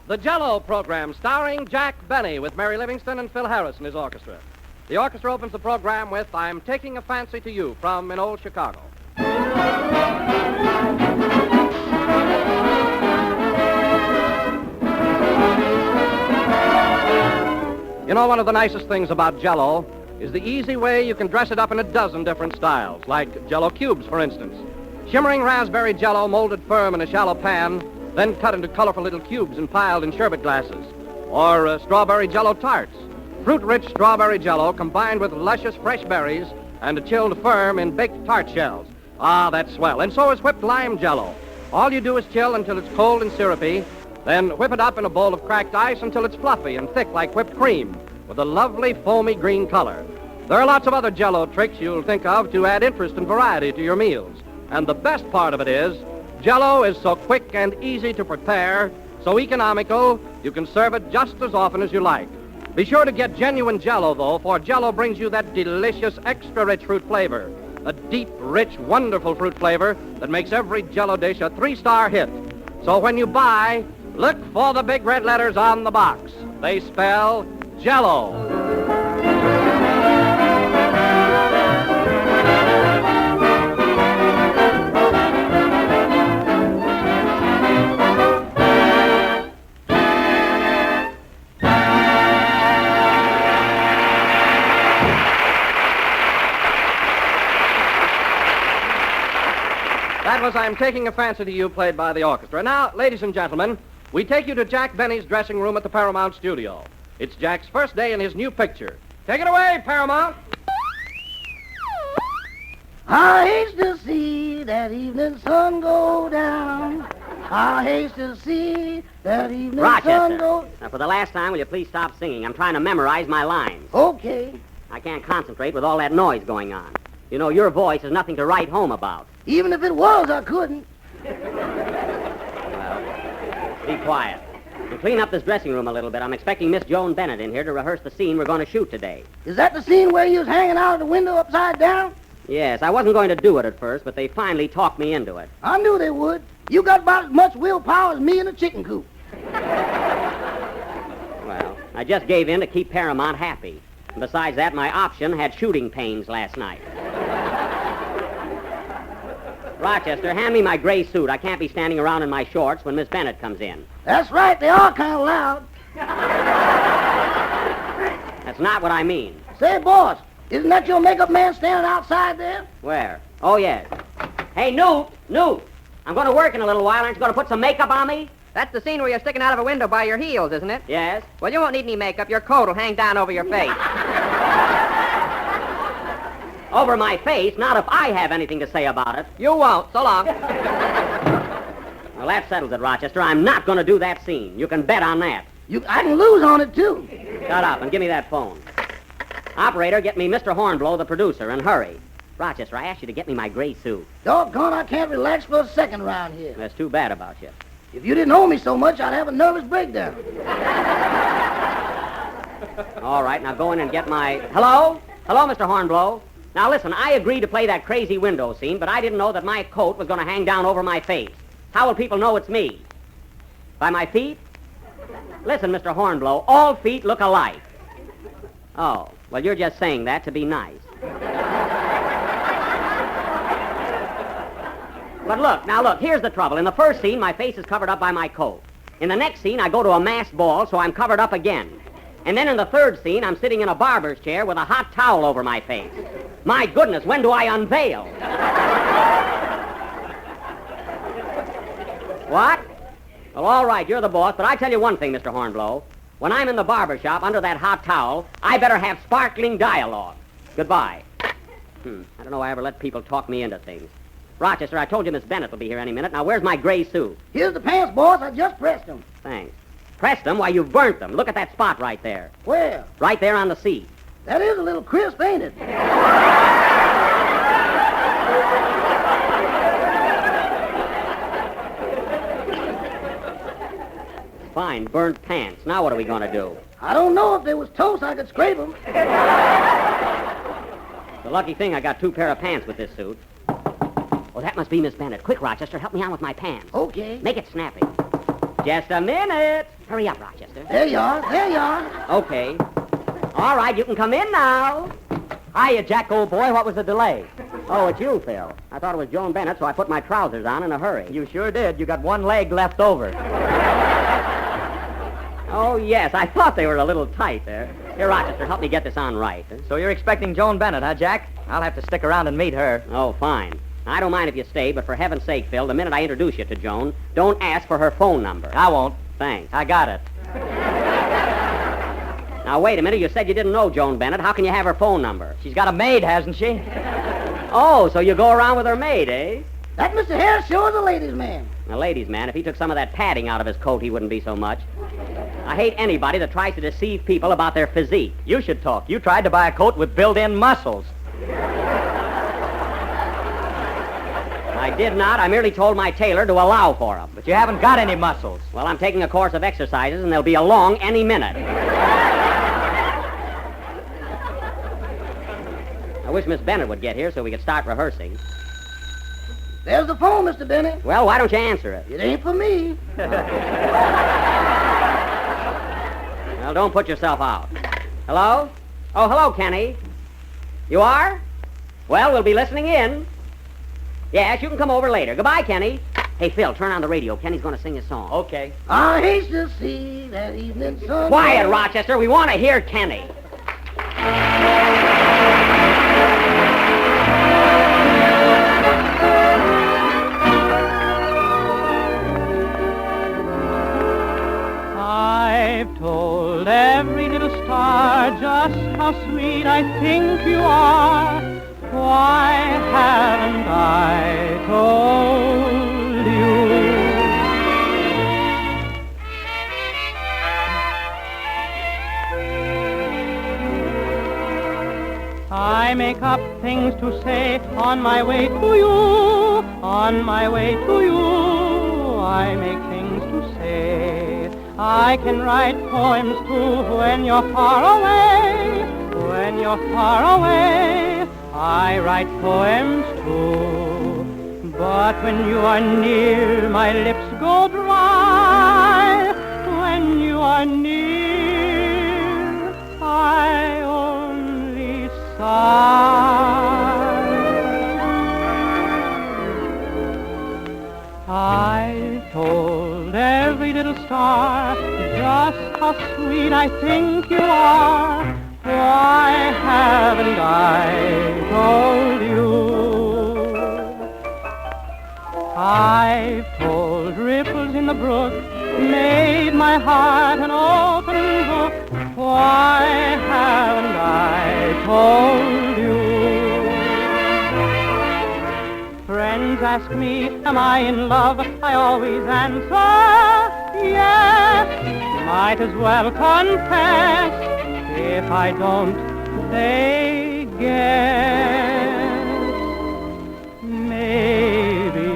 The Jell-O program, starring Jack Benny with Mary Livingston and Phil Harris and his orchestra. The orchestra opens the program with I'm Taking a Fancy to You from In Old Chicago. You know, one of the nicest things about Jell-O is the easy way you can dress it up in a dozen different styles, like Jell-O cubes, for instance. Shimmering raspberry Jell-O molded firm in a shallow pan, then cut into colorful little cubes and piled in sherbet glasses. Or strawberry Jell-O tarts. Fruit-rich strawberry Jell-O combined with luscious fresh berries and a chilled firm in baked tart shells. Ah, that's swell. And so is whipped lime Jell-O. All you do is chill until it's cold and syrupy, then whip it up in a bowl of cracked ice until it's fluffy and thick like whipped cream with a lovely foamy green color. There are lots of other Jell-O tricks you'll think of to add interest and variety to your meals. And the best part of it is, Jell-O is so quick and easy to prepare, so economical, you can serve it just as often as you like. Be sure to get genuine Jell-O, though, for Jell-O brings you that delicious, extra-rich fruit flavor. A deep, rich, wonderful fruit flavor that makes every Jell-O dish a 3-star hit. So when you buy, look for the big red letters on the box. They spell Jell-O. That was I'm Taking a Fancy to You, played by the orchestra. Now, ladies and gentlemen, we take you to Jack Benny's dressing room at the Paramount studio. It's Jack's first day in his new picture. Take it away, Paramount. I hate to see that evening sun go down. I hate to see that evening sun go... Now, for the last time, will you please stop singing? I'm trying to memorize my lines. Okay. I can't concentrate with all that noise going on. You know, your voice is nothing to write home about. Even if it was, I couldn't. Well, be quiet. And clean up this dressing room a little bit. I'm expecting Miss Joan Bennett in here to rehearse the scene we're going to shoot today. Is that the scene where you was hanging out of the window upside down? Yes, I wasn't going to do it at first, but they finally talked me into it. I knew they would. You got about as much willpower as me in a chicken coop. Well, I just gave in to keep Paramount happy. And besides that, my option had shooting pains last night. Rochester, hand me my gray suit. I can't be standing around in my shorts when Miss Bennett comes in. That's right. They are kind of loud. That's not what I mean. Say, boss, isn't that your makeup man standing outside there? Where? Oh, yes. Hey, Newt! I'm going to work in a little while. Aren't you going to put some makeup on me? That's the scene where you're sticking out of a window by your heels, isn't it? Yes. Well, you won't need any makeup. Your coat will hang down over your face. Over my face? Not if I have anything to say about it. You won't. So long. Well, that settles it, Rochester. I'm not going to do that scene. You can bet on that. I can lose on it, too. Shut up and give me that phone. Operator, get me Mr. Hornblow, the producer, and hurry. Rochester, I asked you to get me my gray suit. Doggone, I can't relax for a second around here. That's too bad about you. If you didn't owe me so much, I'd have a nervous breakdown. All right, now go in and get my... Hello? Hello, Mr. Hornblow. Now, listen, I agreed to play that crazy window scene, but I didn't know that my coat was going to hang down over my face. How will people know it's me? By my feet? Listen, Mr. Hornblow, all feet look alike. Oh, well, you're just saying that to be nice. But look, here's the trouble. In the first scene, my face is covered up by my coat. In the next scene, I go to a masked ball, so I'm covered up again. And then in the third scene, I'm sitting in a barber's chair with a hot towel over my face. My goodness, when do I unveil? What? Well, all right, you're the boss, but I tell you one thing, Mr. Hornblow. When I'm in the barber shop under that hot towel, I better have sparkling dialogue. Goodbye. I don't know why I ever let people talk me into things. Rochester, I told you Miss Bennett will be here any minute. Now, where's my gray suit? Here's the pants, boss. I just pressed them. Thanks. Pressed them? Why, you've burnt them. Look at that spot right there. Where? Right there on the seat. That is a little crisp, ain't it? Fine, burnt pants. Now what are we going to do? I don't know. If there was toast, I could scrape them. The lucky thing I got 2 pair of pants with this suit. Oh, that must be Miss Bennett. Quick, Rochester, help me out with my pants. Okay. Make it snappy. Just a minute. Hurry up, Rochester. There you are. There you are. Okay. All right, you can come in now. Hiya, Jack, old boy. What was the delay? Oh, it's you, Phil. I thought it was Joan Bennett, so I put my trousers on in a hurry. You sure did. You got one leg left over. Oh, yes, I thought they were a little tight there. Here, Rochester, help me get this on right. So you're expecting Joan Bennett, huh, Jack? I'll have to stick around and meet her. Oh, fine. I don't mind if you stay, but for heaven's sake, Phil, the minute I introduce you to Joan, don't ask for her phone number. I won't. Thanks. I got it. Now, wait a minute. You said you didn't know Joan Bennett. How can you have her phone number? She's got a maid, hasn't she? Oh, so you go around with her maid, eh? That Mr. Harris sure is a ladies' man. A ladies' man, if he took some of that padding out of his coat, he wouldn't be so much. I hate anybody that tries to deceive people about their physique. You should talk. You tried to buy a coat with built-in muscles. I did not. I merely told my tailor to allow for them. But you haven't got any muscles. Well, I'm taking a course of exercises, and they'll be along any minute. I wish Miss Bennett would get here so we could start rehearsing. There's the phone, Mr. Bennett. Well, why don't you answer it? It ain't for me. Well, don't put yourself out. Hello? Oh, hello, Kenny. You are? Well, we'll be listening in. Yes, you can come over later. Goodbye, Kenny. Hey, Phil, turn on the radio. Kenny's going to sing his song. Okay. I hate to see that evening sun. Quiet, Rochester. We want to hear Kenny. I've told every little star just how sweet I think you are. Why haven't I told you? I make up things to say on my way to you, on my way to you. I make things to say. I can write poems too when you're far away, when you're far away. I write poems too, but when you are near, my lips go dry. When you are near, I only sigh. I told every little star just how sweet I think you are. Why haven't I told you? I've told ripples in the brook, made my heart an open book. Why haven't I told you? Friends ask me, am I in love? I always answer, yes. Might as well confess. If I don't, they guess. Maybe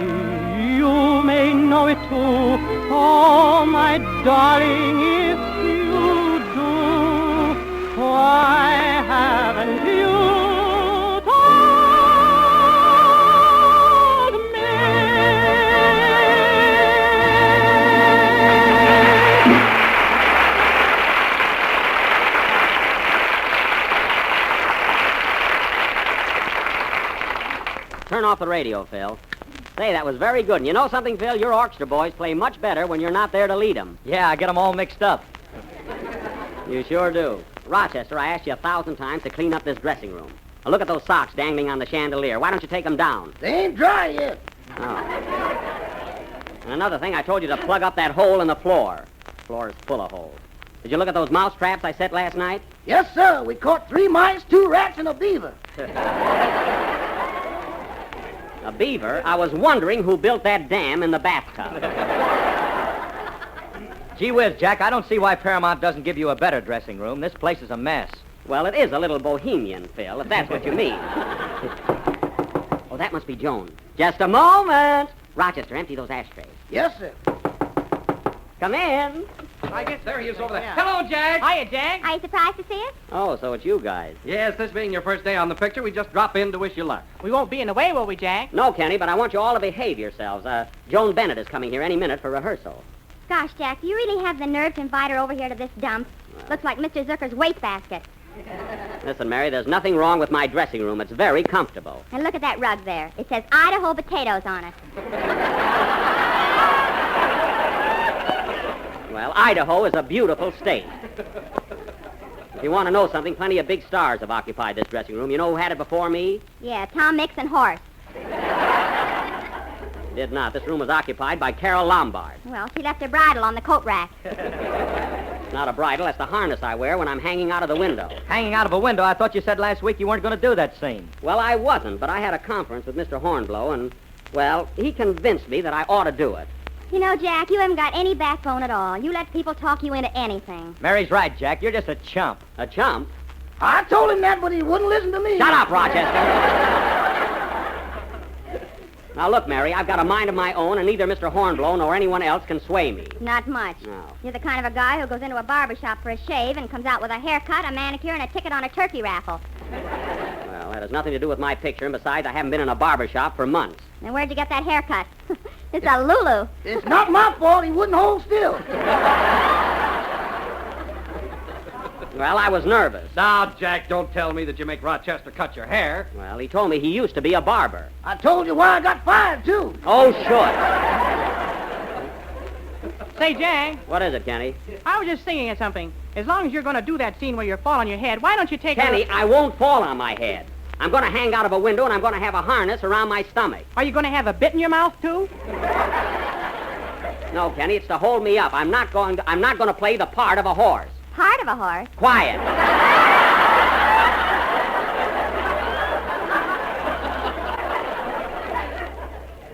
you may know it too. Oh, my darling, if you do, why haven't you told me? Turn off the radio, Phil. Say, that was very good. And you know something, Phil? Your orchestra boys play much better when you're not there to lead them. Yeah, I get them all mixed up. You sure do. Rochester, I asked you 1,000 times to clean up this dressing room. Now, look at those socks dangling on the chandelier. Why don't you take them down? They ain't dry yet. Oh. And another thing, I told you to plug up that hole in the floor. The floor is full of holes. Did you look at those mouse traps I set last night? Yes, sir. We caught 3 mice, 2 rats, and a beaver. A beaver? I was wondering who built that dam in the bathtub. Gee whiz, Jack, I don't see why Paramount doesn't give you a better dressing room. This place is a mess. Well, it is a little bohemian, Phil, if that's what you mean. Oh, that must be Joan. Just a moment. Rochester, empty those ashtrays. Yes, sir. Come in. I guess there he is over there. Hello, Jack. Hiya, Jack. Are you surprised to see us? Oh, so it's you guys. Yes, this being your first day on the picture, we just drop in to wish you luck. We won't be in the way, will we, Jack? No, Kenny, but I want you all to behave yourselves. Joan Bennett is coming here any minute for rehearsal. Gosh, Jack, do you really have the nerve to invite her over here to this dump? Looks like Mr. Zucker's wastebasket. Listen, Mary, there's nothing wrong with my dressing room. It's very comfortable. And look at that rug there. It says Idaho potatoes on it. Well, Idaho is a beautiful state. If you want to know something, plenty of big stars have occupied this dressing room. You know who had it before me? Yeah, Tom Mix and Horse. Did not. This room was occupied by Carol Lombard. Well, she left her bridle on the coat rack. Not a bridle, that's the harness I wear when I'm hanging out of the window. Hanging out of a window? I thought you said last week you weren't going to do that scene. Well, I wasn't, but I had a conference with Mr. Hornblow, and, well, he convinced me that I ought to do it. You know, Jack, you haven't got any backbone at all. You let people talk you into anything. Mary's right, Jack. You're just a chump. A chump? I told him that, but he wouldn't listen to me. Shut up, Rochester! Now, look, Mary, I've got a mind of my own, and neither Mr. Hornblow nor anyone else can sway me. Not much. No. You're the kind of a guy who goes into a barber shop for a shave and comes out with a haircut, a manicure, and a ticket on a turkey raffle. Well, that has nothing to do with my picture, and besides, I haven't been in a barber shop for months. And where'd you get that haircut? It's a Lulu. It's not my fault. He wouldn't hold still. Well, I was nervous. Now, Jack, don't tell me that you make Rochester cut your hair. Well, he told me he used to be a barber. I told you why I got fired, too. Oh, sure. Say, Jack, What is it, Kenny? I was just thinking of something. As long as you're going to do that scene where you fall on your head, why don't you take Kenny, I won't fall on my head. I'm going to hang out of a window, and I'm going to have a harness around my stomach. Are you going to have a bit in your mouth, too? No, Kenny, it's to hold me up. I'm not going to play the part of a horse. Part of a horse. Quiet.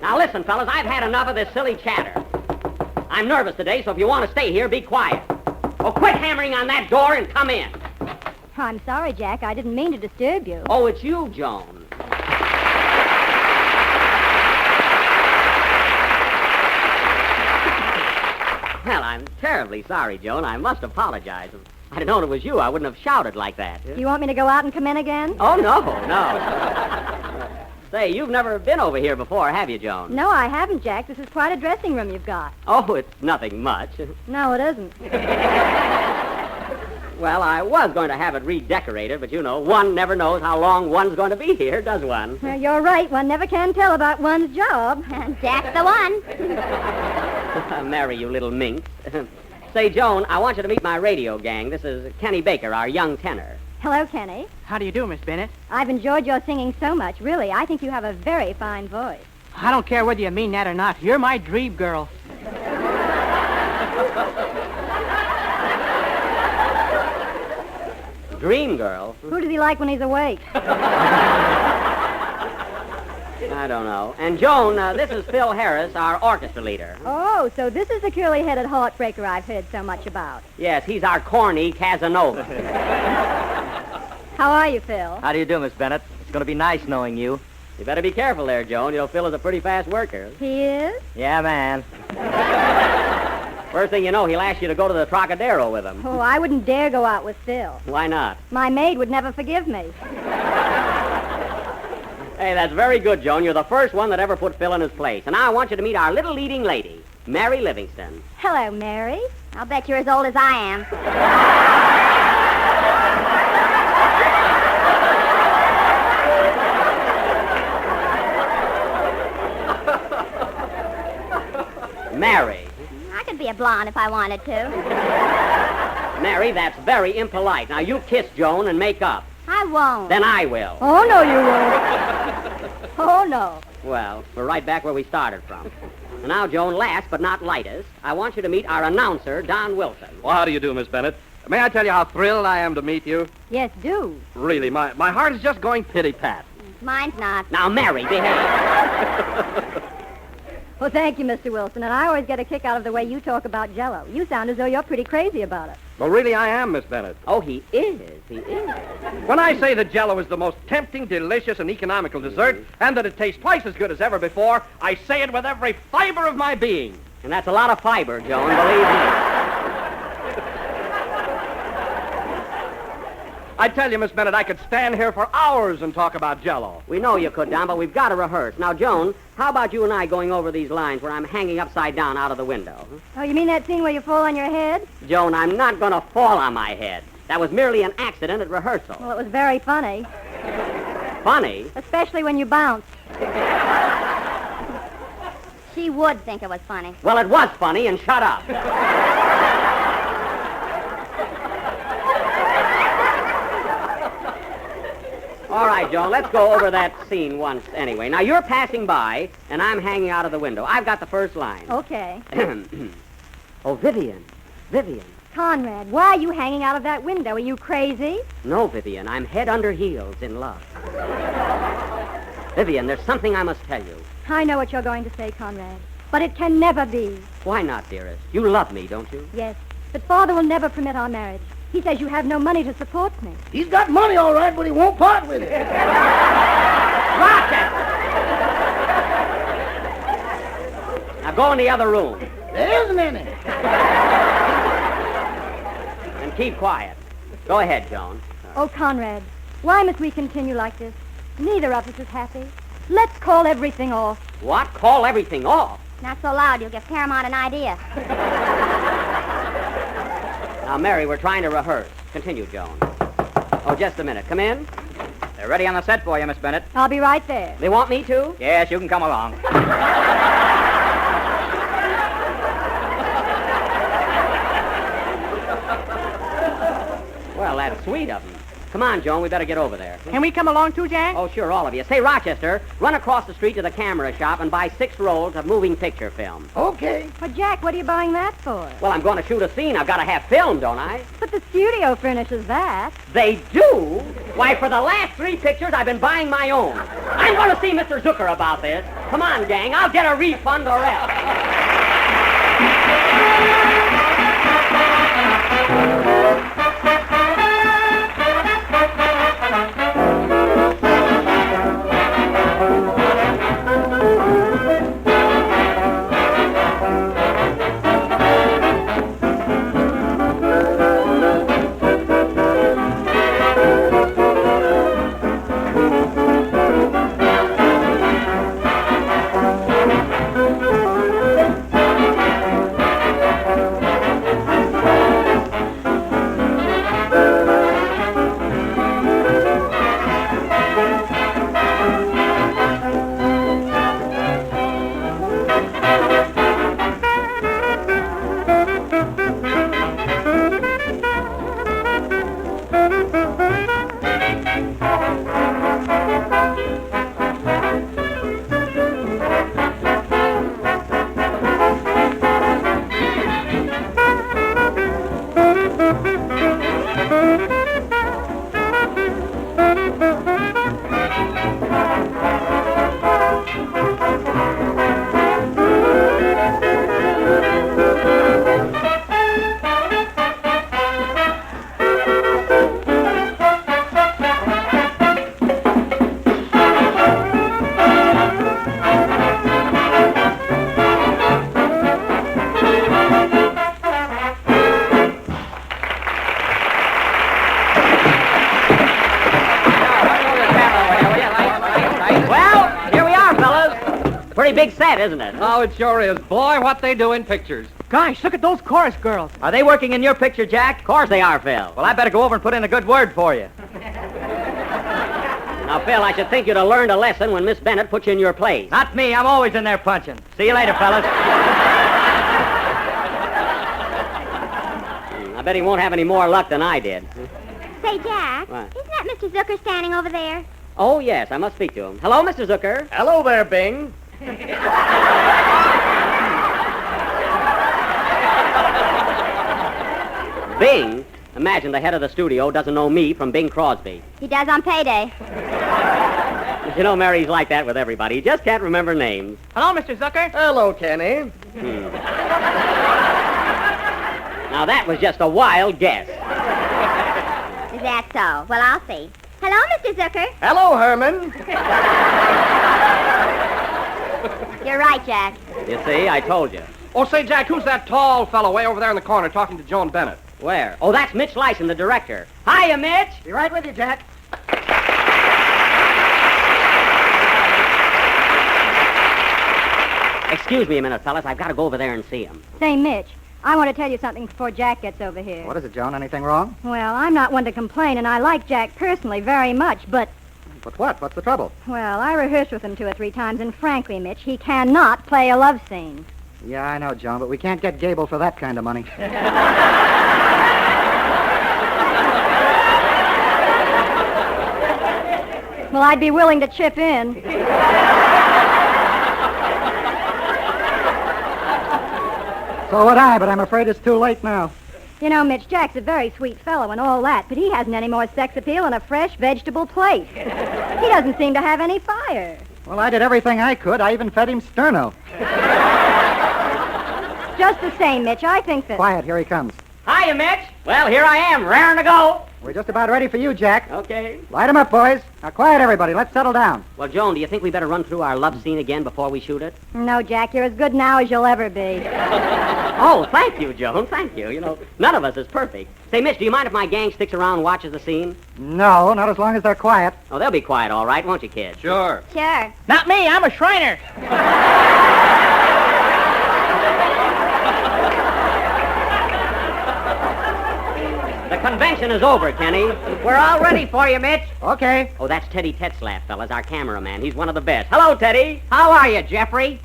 Now, listen, fellas, I've had enough of this silly chatter. I'm nervous today, so if you want to stay here, be quiet. Oh, quit hammering on that door and come in. I'm sorry, Jack. I didn't mean to disturb you. Oh, it's you, Joan. Well, I'm terribly sorry, Joan. I must apologize. If I'd known it was you, I wouldn't have shouted like that. You want me to go out and come in again? Oh, no. Say, you've never been over here before, have you, Joan? No, I haven't, Jack. This is quite a dressing room you've got. Oh, it's nothing much. No, it isn't. Well, I was going to have it redecorated, but, you know, one never knows how long one's going to be here, does one? Well, you're right. One never can tell about one's job. And Jack's the one. Mary, you little minx. Say, Joan, I want you to meet my radio gang. This is Kenny Baker, our young tenor. Hello, Kenny. How do you do, Miss Bennett? I've enjoyed your singing so much. Really, I think you have a very fine voice. I don't care whether you mean that or not. You're my dream girl. Dream girl? Who does he like when he's awake? I don't know. And, Joan, this is Phil Harris, our orchestra leader. Oh, so this is the curly-headed heartbreaker I've heard so much about. Yes, he's our corny Casanova. How are you, Phil? How do you do, Miss Bennett? It's going to be nice knowing you. You better be careful there, Joan. You know, Phil is a pretty fast worker. He is? Yeah, man. First thing you know, he'll ask you to go to the Trocadero with him. Oh, I wouldn't dare go out with Phil. Why not? My maid would never forgive me. Hey, that's very good, Joan. You're the first one that ever put Phil in his place. And now I want you to meet our little leading lady, Mary Livingston. Hello, Mary. I'll bet you're as old as I am. Mary. I could be a blonde if I wanted to. Mary, that's very impolite. Now, you kiss Joan and make up. I won't. Then I will. Oh, no, you won't. Oh, no. Well, we're right back where we started from. And now, Joan, last but not lightest, I want you to meet our announcer, Don Wilson. Well, how do you do, Miss Bennett? May I tell you how thrilled I am to meet you? Yes, do. Really, my heart is just going pitty-pat. Mine's not. Now, Mary, behave. Well, thank you, Mr. Wilson, and I always get a kick out of the way you talk about Jell-O. You sound as though you're pretty crazy about it. Well, really, I am, Miss Bennett. Oh, he is. He is. When I say that Jell-O is the most tempting, delicious, and economical dessert, and that it tastes twice as good as ever before, I say it with every fiber of my being. And that's a lot of fiber, Joan, believe me. I tell you, Miss Bennett, I could stand here for hours and talk about Jell-O. We know you could, Don, but we've got to rehearse. Now, Joan, how about you and I going over these lines where I'm hanging upside down out of the window? Oh, you mean that scene where you fall on your head? Joan, I'm not going to fall on my head. That was merely an accident at rehearsal. Well, it was very funny, Funny? especially when you bounced. She would think it was funny. Well, it was funny, and shut up. All right, Joan, let's go over that scene once anyway. Now, you're passing by, and I'm hanging out of the window. I've got the first line. Okay. Oh, Vivian. Conrad, why are you hanging out of that window? Are you crazy? No, Vivian, I'm head under heels in love. Vivian, there's something I must tell you. I know what you're going to say, Conrad. But it can never be. Why not, dearest? You love me, don't you? Yes. But Father will never permit our marriage. He says you have no money to support me. He's got money, all right, but he won't part with it. Rocket! Now go in the other room. There isn't any. And keep quiet. Go ahead, Joan. Oh, Conrad, why must we continue like this? Neither of us is happy. Let's call everything off. What? Call everything off? Not so loud, you'll give Paramount an idea. Now, Mary, we're trying to rehearse. Continue, Joan. Oh, just a minute. Come in. They're ready on the set for you, Miss Bennett. I'll be right there. They want me to? Yes, you can come along. Well, that's sweet of them. Come on, Joan, we better get over there. Can we come along too, Jack? Oh, sure, all of you. Say, Rochester, run across the street to the camera shop and buy 6 rolls of moving picture film. Okay. But, Jack, what are you buying that for? Well, I'm going to shoot a scene. I've got to have film, don't I? But the studio furnishes that. They do? Why, for the last 3 pictures, I've been buying my own. I'm going to see Mr. Zucker about this. Come on, gang. I'll get a refund or else. Big set, isn't it? Oh, it sure is. Boy, what they do in pictures. Gosh, look at those chorus girls. Are they working in your picture, Jack? Of course they are, Phil. Well, I better go over and put in a good word for you. Now, Phil, I should think you'd have learned a lesson when Miss Bennett put you in your place. Not me. I'm always in there punching. See you later, fellas. I bet he won't have any more luck than I did. Say, Jack, What? isn't that Mr. Zucker standing over there? Oh, yes, I must speak to him. Hello, Mr. Zucker. Hello there, Bing. Bing? Imagine the head of the studio doesn't know me from Bing Crosby. He does on payday. You know, Mary's like that with everybody. He just can't remember names. Hello, Mr. Zucker. Hello, Kenny. Now, that was just a wild guess. Is that so? Well, I'll see. Hello, Mr. Zucker. Hello, Herman. You're right, Jack. You see, I told you. Oh, say, Jack, who's that tall fellow way over there in the corner talking to Joan Bennett? Where? Oh, that's Mitch Lyson, the director. Hiya, Mitch. Be right with you, Jack. Excuse me a minute, fellas. I've got to go over there and see him. Say, Mitch, I want to tell you something before Jack gets over here. What is it, Joan? Anything wrong? Well, I'm not one to complain, and I like Jack personally very much, but, But what? What's the trouble? well, I rehearsed with him 2 or 3 times, and frankly, Mitch, he cannot play a love scene. Yeah, I know, Joan, but we can't get Gable for that kind of money. Well, I'd be willing to chip in. So would I, but I'm afraid it's too late now. You know, Mitch, Jack's a very sweet fellow and all that, but he hasn't any more sex appeal than a fresh vegetable plate. He doesn't seem to have any fire. Well, I did everything I could. I even fed him sterno. Just the same, Mitch, I think that... Quiet, here he comes. Hiya, Mitch. Well, here I am, raring to go. We're just about ready for you, Jack. Okay. Light him up, boys. Now, quiet, everybody. Let's settle down. Well, Joan, do you think we better run through our love scene again before we shoot it? No, Jack, you're as good now as you'll ever be. Oh, thank you, Joan. Thank you. You know, none of us is perfect. Say, Mitch, do you mind if my gang sticks around and watches the scene? No, not as long as they're quiet. Oh, they'll be quiet, all right, won't you, kids? Sure. Sure. Not me, I'm a Shriner. The convention is over, Kenny. We're all ready for you, Mitch. Okay. Oh, that's Teddy Tetzlaff, fellas, our cameraman. He's one of the best. Hello, Teddy. How are you, Jeffrey?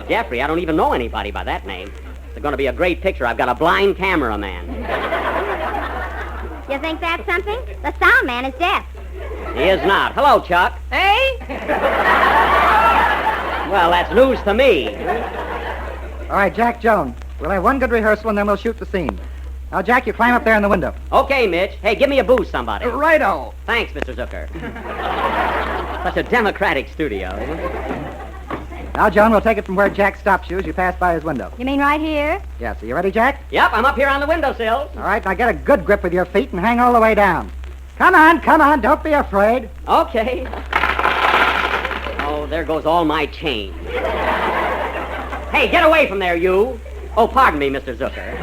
Jeffrey, I don't even know anybody by that name. It's going to be a great picture. I've got a blind cameraman. You think that's something? The sound man is deaf. He is not. Hello, Chuck. Hey? Well, that's news to me. All right, Jack, Joan. We'll have one good rehearsal, and then we'll shoot the scene. Now, Jack, you climb up there in the window. Okay, Mitch. Hey, give me a boost, somebody. Righto. Thanks, Mr. Zucker. Such a democratic studio. Now, Joan, we'll take it from where Jack stops you as you pass by his window. You mean right here? Yes, are you ready, Jack? Yep, I'm up here on the windowsill. All right, now get a good grip with your feet and hang all the way down. Come on, don't be afraid. Okay. Oh, there goes all my change. Hey, get away from there, you. Oh, pardon me, Mr. Zucker.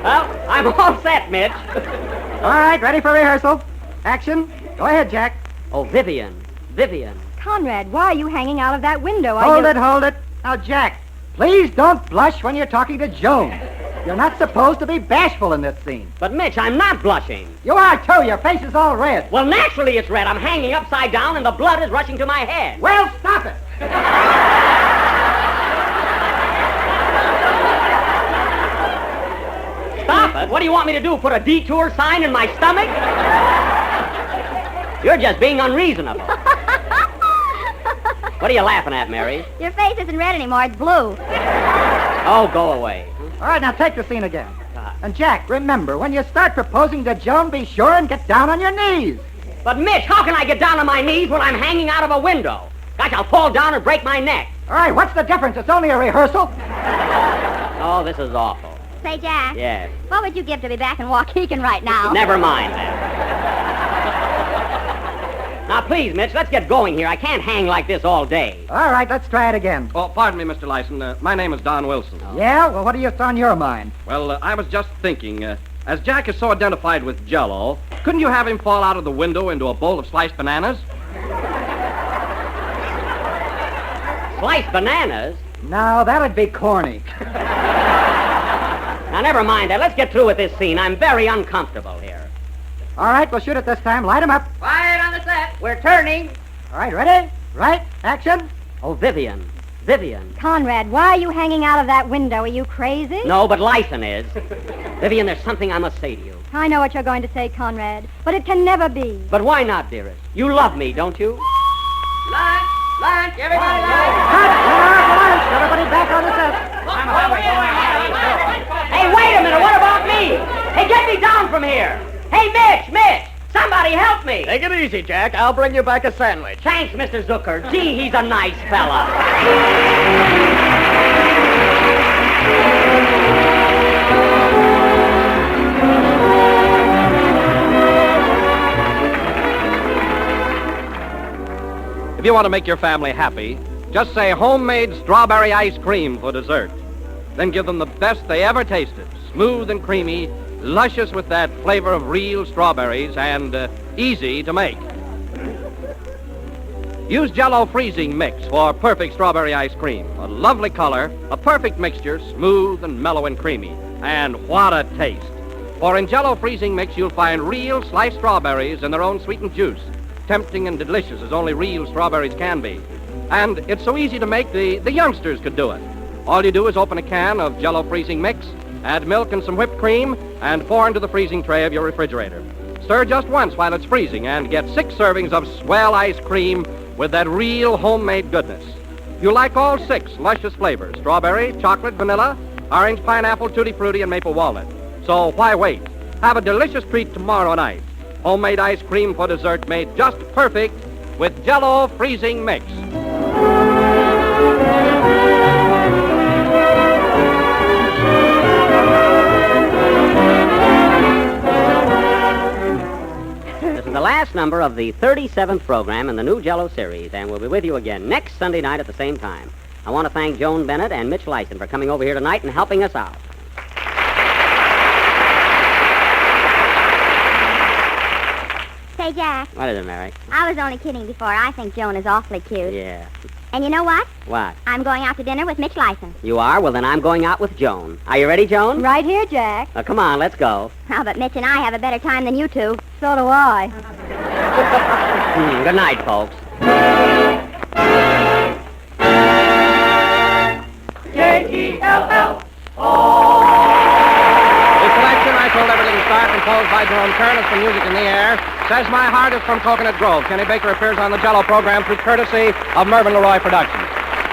Well, I'm all set, Mitch. All right, ready for rehearsal. Action. Go ahead, Jack. Oh, Vivian. Conrad, why are you hanging out of that window? Hold it. Now, Jack, please don't blush when you're talking to Joan. You're not supposed to be bashful in this scene. But, Mitch, I'm not blushing. You are, too. Your face is all red. Well, naturally it's red. I'm hanging upside down and the blood is rushing to my head. Well, stop it. Stop it? What do you want me to do, put a detour sign in my stomach? You're just being unreasonable. What are you laughing at, Mary? Your face isn't red anymore, it's blue. Oh, go away. All right, now take the scene again. And, Jack, remember, when you start proposing to Joan, be sure and get down on your knees. But, Mitch, how can I get down on my knees when I'm hanging out of a window? Gosh, I'll fall down and break my neck. All right, what's the difference? It's only a rehearsal. Oh, this is awful. Say, Jack. Yes. What would you give to be back in Waukegan right now? Never mind that. Now, please, Mitch, let's get going here. I can't hang like this all day. All right, let's try it again. Oh, pardon me, Mr. Lyson. My name is Don Wilson. Yeah? Well, what are you on your mind? Well, I was just thinking, as Jack is so identified with Jell-O, couldn't you have him fall out of the window into a bowl of sliced bananas? Sliced bananas? No, that'd be corny. Now, never mind that. Let's get through with this scene. I'm very uncomfortable here. All right, we'll shoot it this time. Light 'em up. Quiet on the set. We're turning. All right, ready? Right, action. Oh, Vivian. Conrad, why are you hanging out of that window? Are you crazy? No, but Lyson is. Vivian, there's something I must say to you. I know what you're going to say, Conrad, but it can never be. But why not, dearest? You love me, don't you? Lunch, everybody Cut! Lunch! Everybody back on the set. Hey, wait a minute. What about me? Hey, get me down from here. Hey, Mitch, somebody help me. Take it easy, Jack. I'll bring you back a sandwich. Thanks, Mr. Zucker. Gee, he's a nice fella. If you want to make your family happy, just say homemade strawberry ice cream for dessert. Then give them the best they ever tasted, smooth and creamy, luscious with that flavor of real strawberries, and easy to make. Use Jell-O freezing mix for perfect strawberry ice cream. A lovely color, a perfect mixture, smooth and mellow and creamy. And what a taste. For in Jell-O freezing mix, you'll find real sliced strawberries in their own sweetened juice. Tempting and delicious as only real strawberries can be. And it's so easy to make, the youngsters could do it. All you do is open a can of Jell-O freezing mix, add milk and some whipped cream, and pour into the freezing tray of your refrigerator. Stir just once while it's freezing and get 6 servings of swell ice cream with that real homemade goodness. You'll like all 6 luscious flavors: strawberry, chocolate, vanilla, orange, pineapple, tutti frutti, and maple walnut. So why wait? Have a delicious treat tomorrow night. Homemade ice cream for dessert made just perfect with Jell-O freezing mix. This is the last number of the 37th program in the new Jell-O series, and we'll be with you again next Sunday night at the same time. I want to thank Joan Bennett and Mitch Lyson for coming over here tonight and helping us out. Say, Jack, What is it, Mary? I was only kidding before. I think Joan is awfully cute. Yeah. And you know what? What? I'm going out to dinner with Mitch Lyson. You are? Well, then I'm going out with Joan. Are you ready, Joan? Right here, Jack. Come on, let's go. Oh, but Mitch and I have a better time than you two. So do I. Good night, folks. This selection, I Told Everything to Start, composed by Jerome Kern, is from Music in the Air. Says My Heart is from Coconut Grove. Kenny Baker appears on the Jell-O program through courtesy of Mervyn LeRoy Productions.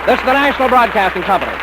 This is the National Broadcasting Company.